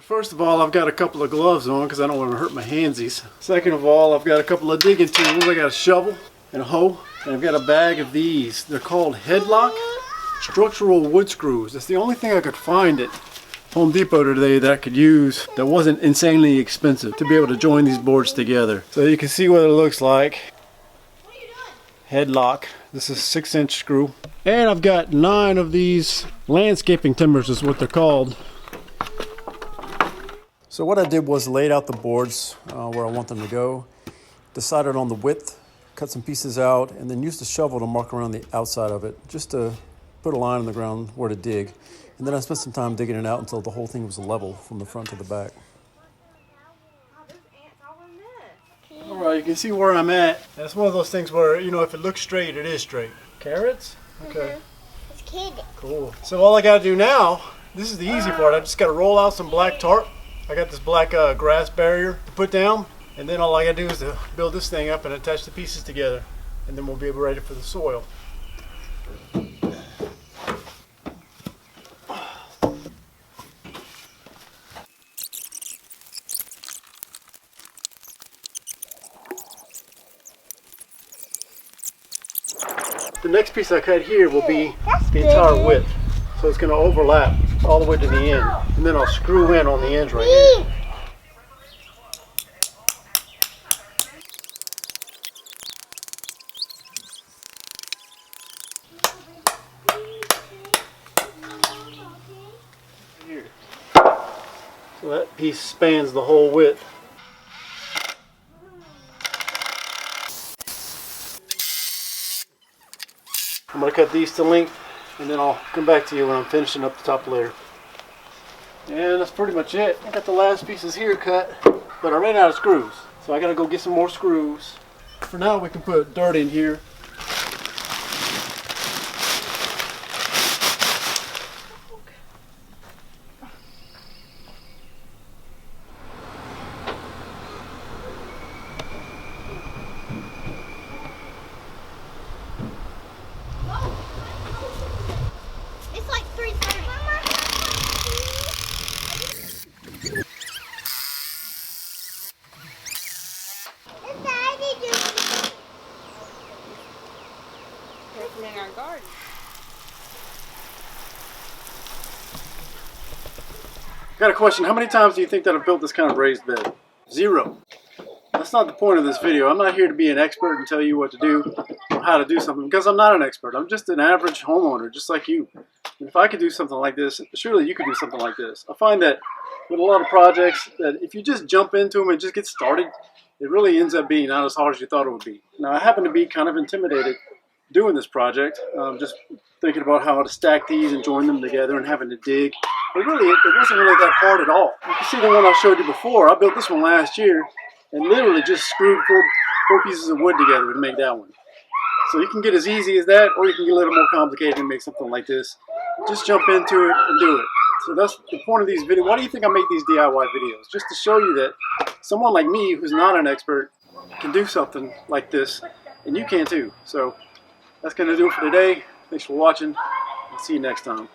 First of all, I've got a couple of gloves on because I don't want to hurt my handsies. Second of all, I've got a couple of digging tools. I got a shovel and a hoe, and I've got a bag of these. They're called headlock structural wood screws. That's the only thing I could find at Home Depot today that I could use that wasn't insanely expensive to be able to join these boards together. So you can see what it looks like. Headlock. This is a 6-inch screw. And I've got 9 of these landscaping timbers is what they're called. So what I did was laid out the boards where I want them to go, decided on the width, cut some pieces out, and then used the shovel to mark around the outside of it, just to put a line in the ground where to dig. And then I spent some time digging it out until the whole thing was level from the front to the back. Alright, you can see where I'm at. That's one of those things where, you know, if it looks straight, it is straight. Carrots? Okay. It's kid. Cool. So all I gotta do now, this is the easy part, I just gotta roll out some black tarp. I got this black grass barrier to put down, and then all I gotta do is to build this thing up and attach the pieces together, and then we'll be ready for the soil. The next piece I cut here will be the entire width, so it's going to overlap all the way to the end, and then I'll screw in on the ends right here. Here. So that piece spans the whole width. I'm going to cut these to length, and then I'll come back to you when I'm finishing up the top layer. And that's pretty much it. I got the last pieces here cut, but I ran out of screws. So I got to go get some more screws. For now we can put dirt in here. It's like 3:30. In our garden. Got a question. How many times do you think that I've built this kind of raised bed? 0. That's not the point of this video. I'm not here to be an expert and tell you what to do or how to do something, because I'm not an expert. I'm just an average homeowner, just like you. And if I could do something like this, surely you could do something like this. I find that with a lot of projects, that if you just jump into them and just get started, it really ends up being not as hard as you thought it would be. Now, I happen to be kind of intimidated doing this project, just thinking about how to stack these and join them together and having to dig. But really, it wasn't really that hard at all. You can see the one I showed you before. I built this one last year and literally just screwed four pieces of wood together to make that one. So you can get as easy as that, or you can get a little more complicated and make something like this. Just jump into it and do it. So that's the point of these videos. Why do you think I make these DIY videos? Just to show you that someone like me, who's not an expert, can do something like this, and you can too. So that's going to do it for today. Thanks for watching. I'll see you next time.